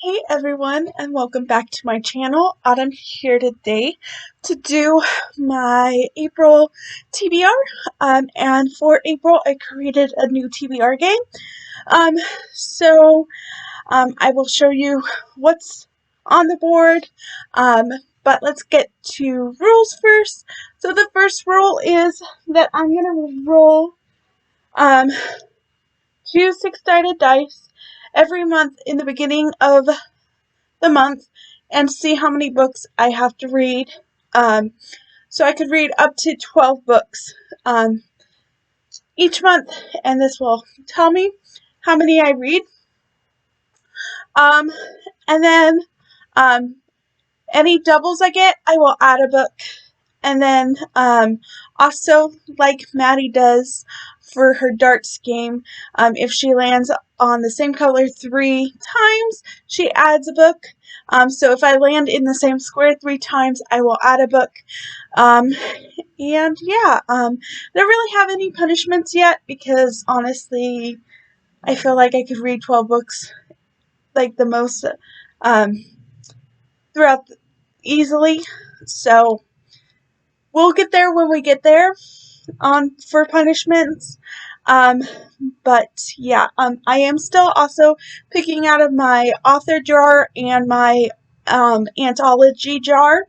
Hey everyone, and welcome back to my channel. Autumn here today to do my April TBR. And for April, I created a new TBR game. I will show you what's on the board. But let's get to rules first. So the first rule is that I'm gonna roll two six-sided dice every month in the beginning of the month and see how many books I have to read. So I could read up to 12 books each month, and this will tell me how many I read. And then any doubles I get, I will add a book. And then also, like Maddie does for her darts game, if she lands on the same color 3 times, she adds a book. So if I land in the same square 3 times, I will add a book. And yeah, don't really have any punishments yet because honestly, I feel like I could read 12 books like the most easily. So we'll get there when we get there for punishments. But yeah, I am still also picking out of my author jar and my anthology jar.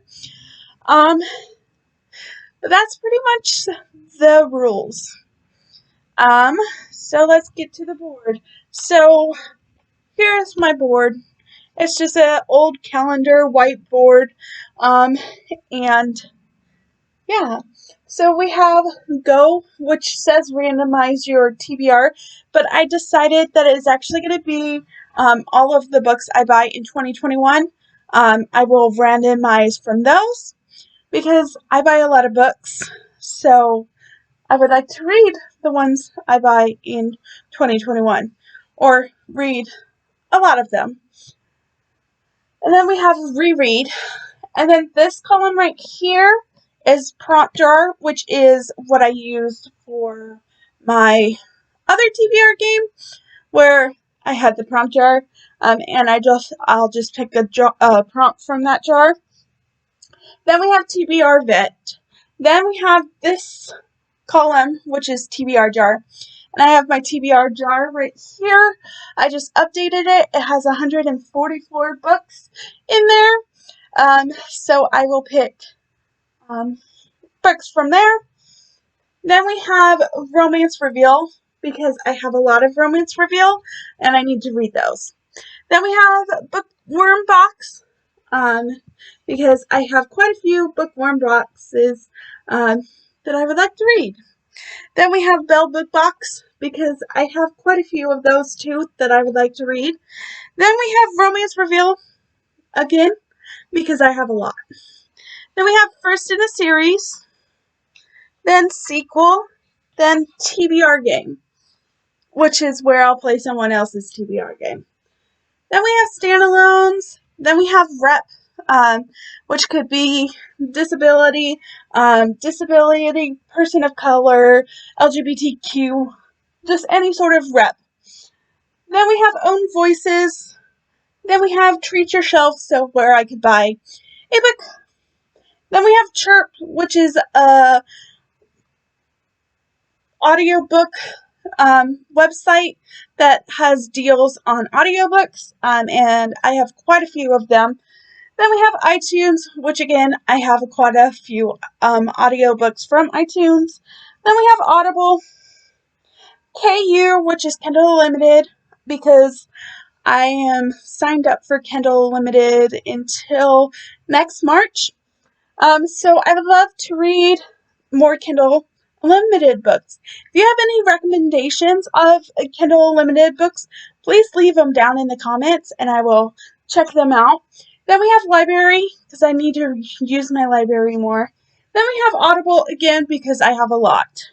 But that's pretty much the rules. So let's get to the board. So here's my board. It's just an old calendar whiteboard. And yeah. So we have Go, which says randomize your TBR, but I decided that it's actually going to be all of the books I buy in 2021. I will randomize from those because I buy a lot of books, so I would like to read the ones I buy in 2021, or read a lot of them. And then we have reread, and then this column right here is prompt jar, which is what I used for my other TBR game, where I had the prompt jar, and I'll just pick a prompt from that jar. Then we have TBR vet. Then we have this column, which is TBR jar, and I have my TBR jar right here. I just updated it. It has 144 books in there, so I will pick books from there. Then we have romance reveal because I have a lot of romance reveal and I need to read those. Then we have bookworm box because I have quite a few bookworm boxes that I would like to read. Then we have bell book box because I have quite a few of those too that I would like to read. Then we have romance reveal again because I have a lot. Then we have first in a series, then sequel, then TBR game, which is where I'll play someone else's TBR game. Then we have standalones. Then we have rep, which could be disability, person of color, LGBTQ, just any sort of rep. Then we have own voices. Then we have treat your shelf, so where I could buy a book. Then we have chirp, which is a audiobook website that has deals on audiobooks, and I have quite a few of them. Then we have iTunes, which again, I have quite a few audiobooks from iTunes. Then we have Audible, KU, which is Kindle Unlimited, because I am signed up for Kindle Unlimited until next March. So I would love to read more Kindle Unlimited books. If you have any recommendations of Kindle Unlimited books, please leave them down in the comments and I will check them out. Then we have library because I need to use my library more. Then we have Audible again because I have a lot.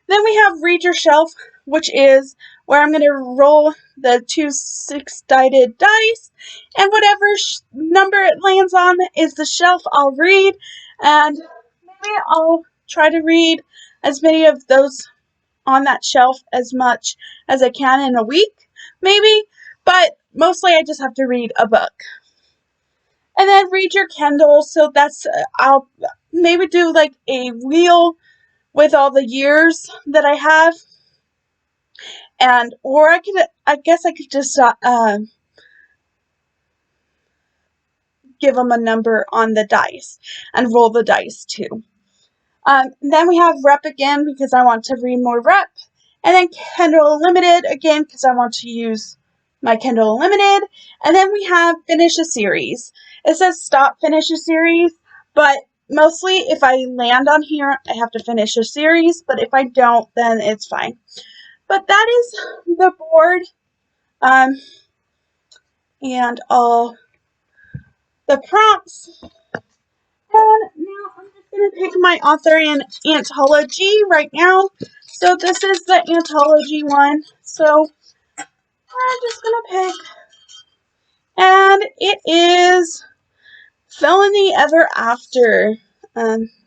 Then we have read your shelf, which is where I'm going to roll the 2 six-sided dice, and whatever number it lands on is the shelf I'll read, and maybe I'll try to read as many of those on that shelf as much as I can in a week, maybe, but mostly I just have to read a book. And then read your Kindle. So that's, I'll maybe do like a reel with all the years that I have. And, or I guess I could just give them a number on the dice and roll the dice too. Then we have Rep again because I want to read more Rep. And then Kindle Unlimited again because I want to use my Kindle Unlimited. And then we have Finish a Series. It says stop finish a series, but mostly if I land on here, I have to finish a series. But if I don't, then it's fine. But that is the board. And all the prompts. And now I'm just going to pick my author and anthology right now. So this is the anthology one. So I'm just going to pick. And it is Felony Ever After.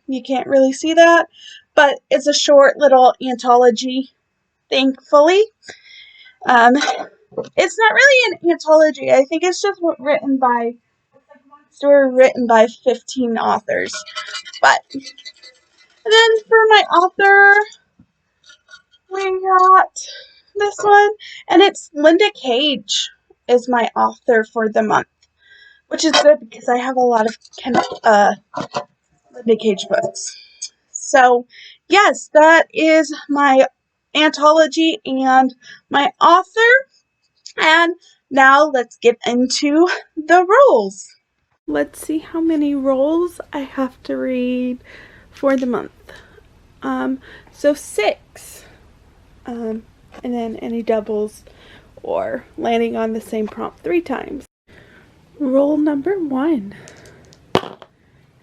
You can't really see that, but it's a short little anthology, thankfully. It's not really an anthology. I think it's just written by, story written by 15 authors. But then for my author, we got this one, and it's Linda Cage is my author for the month, which is good because I have a lot of Linda Cage books. So, yes, that is my anthology and my author. And now let's get into the rules. Let's see how many rolls I have to read for the month. So 6. And then any doubles or landing on the same prompt 3 times. Roll number 1.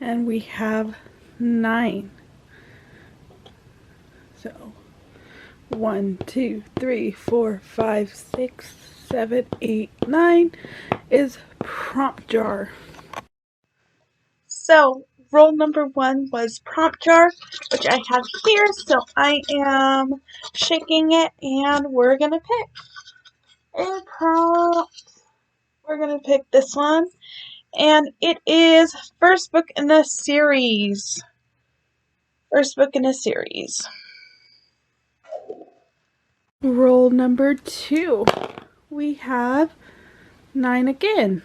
And we have 9. So 1, 2, 3, 4, 5, 6, 7, 8, 9 is prompt jar. So roll number 1 was prompt jar, which I have here. So I am shaking it and we're going to pick a prompt. We're going to pick this one. And it is first book in the series. First book in a series. Roll number 2. We have 9 again.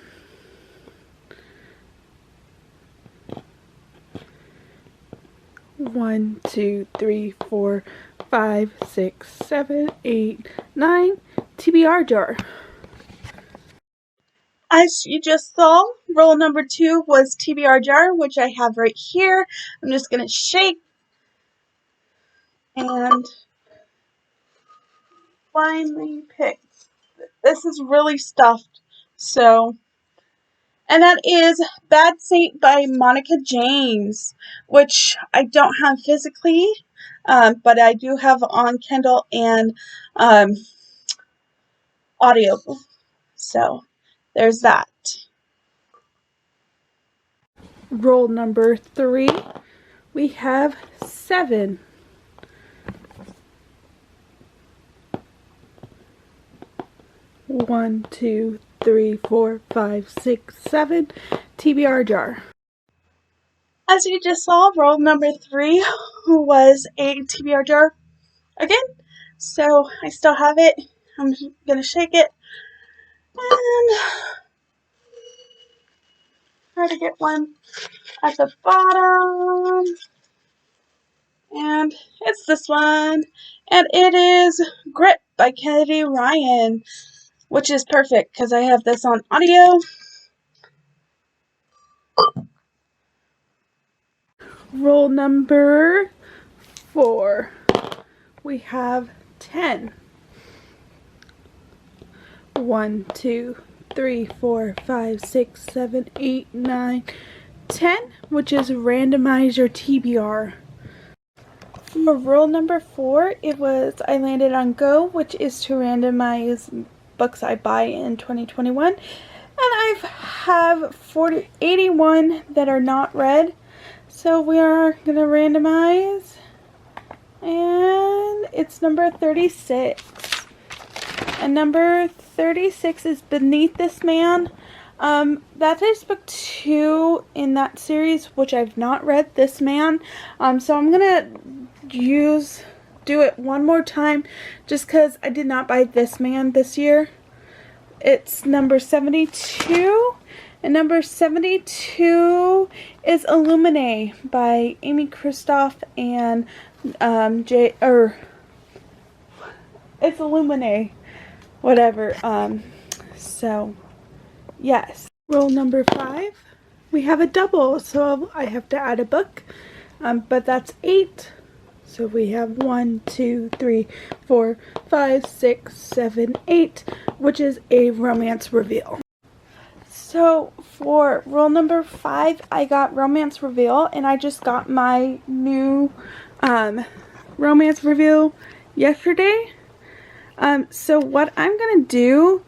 One, 2, 3, 4, 5, 6, 7, 8, 9. TBR jar. As you just saw, roll number 2 was TBR jar, which I have right here. I'm just going to shake and finally pick. This is really stuffed. So, and that is Bad Saint by Monica James, which I don't have physically, but I do have on Kindle and audio. So, there's that. Roll number 3, we have 7. 1, 2, 3, 4, 5, 6, 7. TBR jar. As you just saw, roll number 3 was a TBR jar again. So I still have it. I'm gonna shake it and try to get one at the bottom. And it's this one. And it is Grit by Kennedy Ryan, which is perfect because I have this on audio. Roll number 4. We have 10. 1, 2, 3, 4, 5, 6, 7, 8, 9, 10, which is randomize your TBR. For roll number 4, it was I landed on Go, which is to randomize books I buy in 2021. And I have 81 that are not read. So we are going to randomize. And it's number 36. And number 36 is Beneath This Man. That is book 2 in that series, which I've not read, This Man. So I'm gonna do it one more time just because I did not buy This Man this year. It's number 72, and number 72 is Illuminae by Amy Kristoff and it's Illuminae, whatever. So yes. Roll number 5. We have a double, so I have to add a book. But that's 8. So we have 1, 2, 3, 4, 5, 6, 7, 8, which is a romance reveal. So for roll number 5, I got romance reveal, and I just got my new romance reveal yesterday. So what I'm gonna do,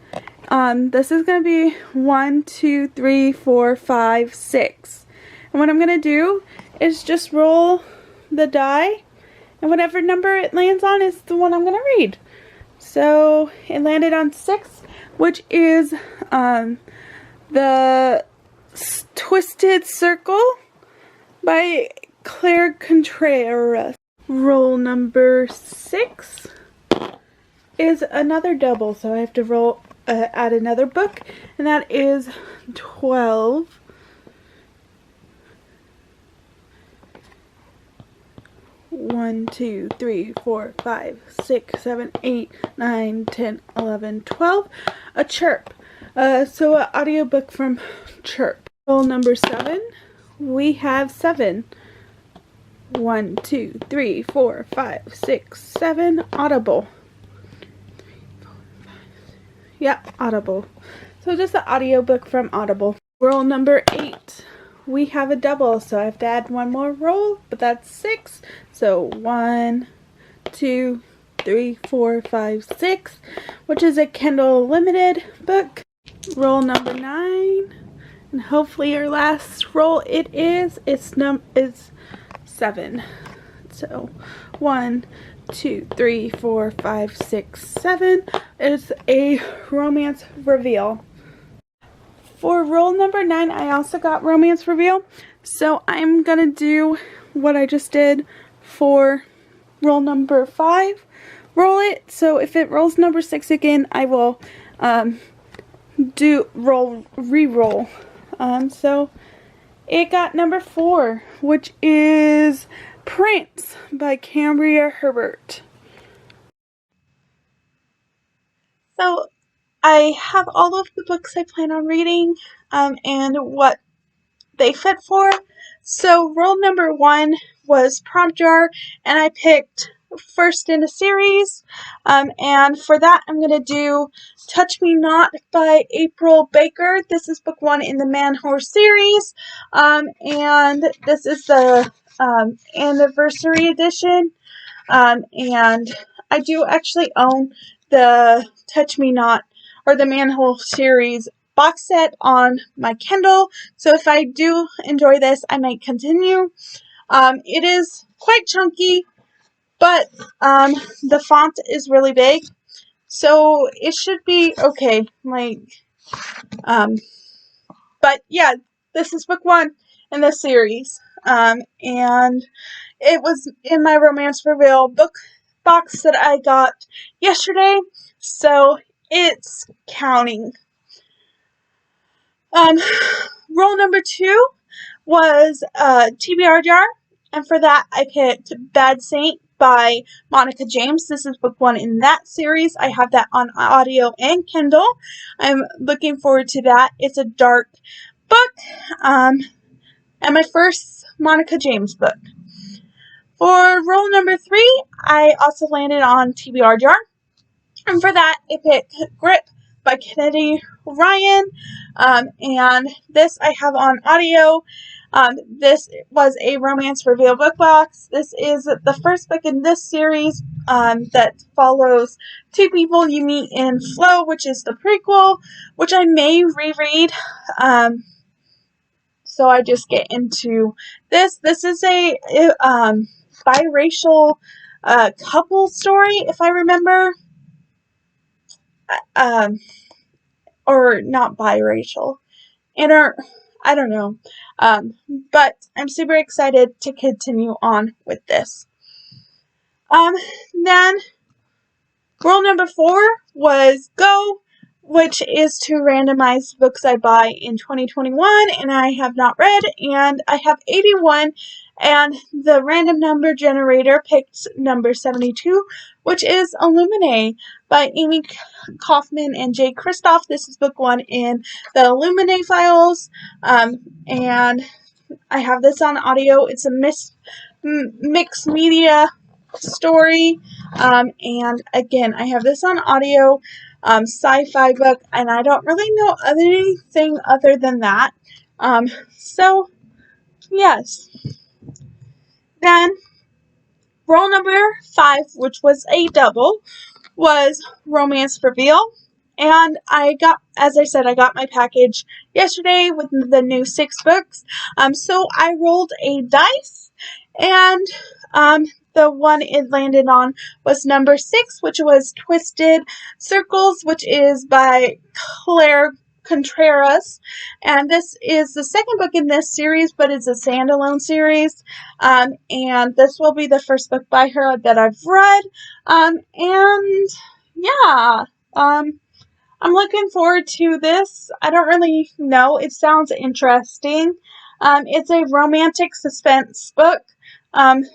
this is gonna be 1, 2, 3, 4, 5, 6. And what I'm gonna do is just roll the die, and whatever number it lands on is the one I'm gonna read. So it landed on 6, which is the Twisted Circle by Claire Contreras. Roll number 6 is another double, so I have to add another book, and that is 12. 1, 2, 3, 4, 5, 6, 7, 8, 9, 10, 11, 12. A Chirp. So an audiobook from Chirp. Roll number 7. We have 7. 1, 2, 3, 4, 5, 6, 7. Audible. Yeah, Audible. So just an audiobook from Audible. Roll number 8. We have a double, so I have to add one more roll, but that's 6. So 1, 2, 3, 4, 5, 6, which is a Kindle Limited book. Roll number 9, and hopefully your last roll is 7. So 1, 2, 3, 4, 5, 6, 7 is a romance reveal. For roll number 9, I also got romance reveal, so I'm gonna do what I just did for roll number 5. Roll it, so if it rolls number 6 again, I will re-roll. So it got number 4, which is Prince by Cambria Herbert. So I have all of the books I plan on reading and what they fit for. So roll number 1 was Prompt Jar, and I picked first in a series. And for that, I'm going to do Touch Me Not by April Baker. This is book 1 in the Man Horse series. And this is the anniversary edition. And I do actually own the Touch Me Not, or the Manhole series box set on my Kindle, so if I do enjoy this, I might continue. It is quite chunky, but the font is really big, so it should be okay. But yeah, this is book 1 in this series, and it was in my romance reveal book box that I got yesterday, so it's counting. Roll number 2 was TBR Jar, and for that I picked Bad Saint by Monica James. This is book 1 in that series. I have that on audio and Kindle. I'm looking forward to that. It's a dark book, and my first Monica James book. For roll number 3, I also landed on TBR Jar, and for that I picked Grip by Kennedy Ryan, and this I have on audio. This was a romance reveal book box. This is the first book in this series that follows 2 people you meet in Flow, which is the prequel, which I may reread. So I just get into this. This is a biracial couple story, if I remember. or not biracial, I don't know. But I'm super excited to continue on with this. Then rule number 4 was go, which is to randomize books I buy in 2021 and I have not read, and I have 81, and the random number generator picked number 72, which is Illuminae by Amy Kaufman and Jay Kristoff. This is book 1 in the Illuminae files, and I have this on audio. It's a mixed media story, and again, I have this on audio, sci-fi book, and I don't really know anything other than that. So yes. Then roll number 5, which was a double, was Romance Reveal. And I got, as I said, I got my package yesterday with the new 6 books. So I rolled a dice, and the one it landed on was number 6, which was Twisted Circles, which is by Claire Contreras. And this is the second book in this series, but it's a standalone series. And this will be the first book by her that I've read. And yeah, I'm looking forward to this. I don't really know. It sounds interesting. It's a romantic suspense book.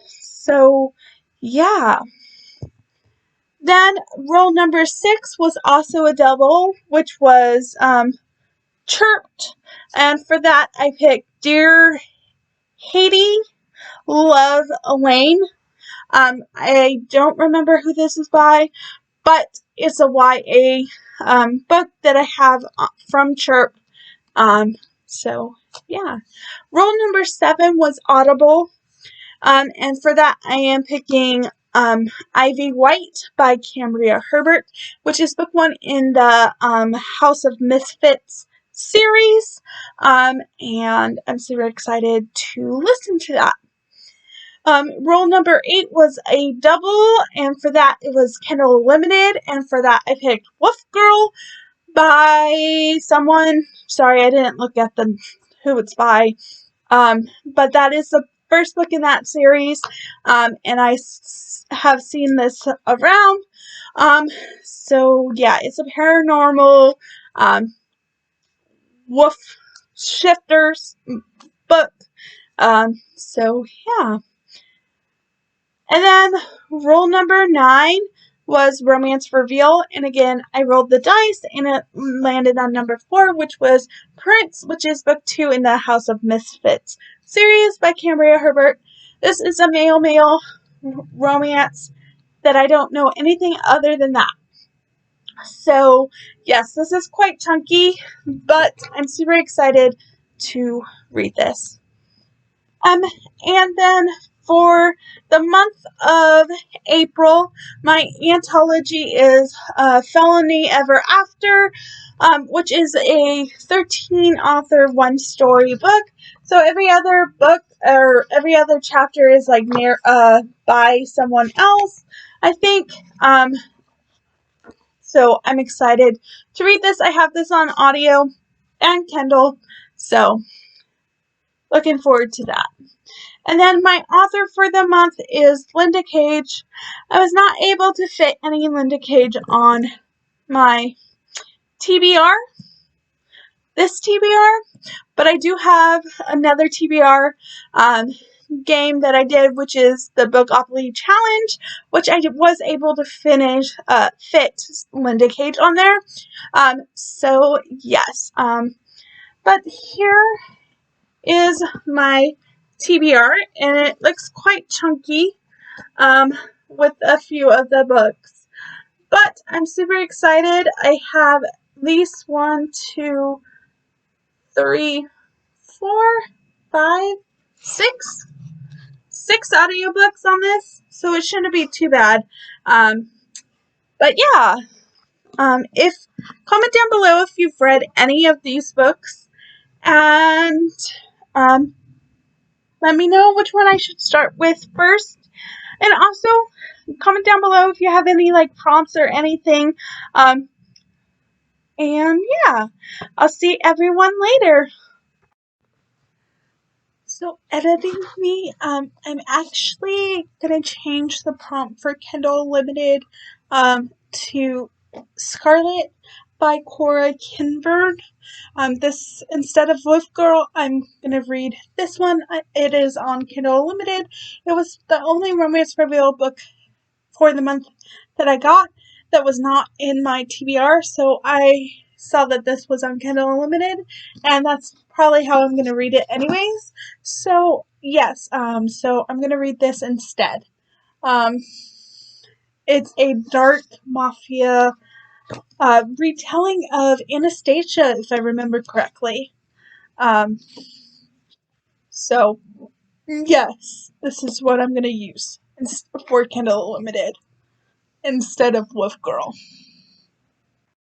So yeah. Then roll number 6 was also a double, which was Chirped. And for that, I picked Dear Haiti, Love Elaine. I don't remember who this is by, but it's a YA book that I have from Chirp. So yeah. Roll number 7 was Audible. And for that, I am picking Ivy White by Cambria Herbert, which is book 1 in the House of Misfits series. And I'm super excited to listen to that. Roll number 8 was a double, and for that it was Kindle Limited, and for that I picked Wolf Girl by someone. Sorry, I didn't look at who it's by. But that is the first book in that series, and I have seen this around. So yeah, it's a paranormal wolf shifters book. So yeah. And then roll number 9 was Romance Reveal, and again, I rolled the dice, and it landed on number 4, which was Prince, which is book 2 in the House of Misfits series by Cambria Herbert. This is a male romance that I don't know anything other than that. So, yes, this is quite chunky, but I'm super excited to read this. And then for the month of April, my anthology is Felony Ever After, which is a 13-author, one-story book. So every other book or every other chapter is like by someone else, I think. So I'm excited to read this. I have this on audio and Kindle, so looking forward to that. And then my author for the month is Linda Cage. I was not able to fit any Linda Cage on my TBR, this TBR, but I do have another TBR game that I did, which is the Bookopoly Challenge, which I was able to fit Linda Cage on there. So yes. But here is my TBR, and it looks quite chunky with a few of the books. But I'm super excited. I have at least 1, 2, 3, 4, 5, 6 audiobooks on this, so it shouldn't be too bad. But yeah, comment down below if you've read any of these books, and let me know which one I should start with first. And also, comment down below if you have any prompts or anything And yeah, I'll see everyone later. So editing me, I'm actually gonna change the prompt for Kindle Unlimited to Scarlet by Cora Kinburn. This instead of Wolf Girl, I'm gonna read this one. It is on Kindle Unlimited. It was the only romance reveal book for the month that I got that was not in my TBR, so I saw that this was on Kindle Unlimited, and that's probably how I'm gonna read it anyways. So yes, so I'm gonna read this instead. Um, it's a dark mafia retelling of Anastasia, if I remember correctly. Um, so yes, this is what I'm gonna use for Kindle Unlimited instead of Wolf Girl.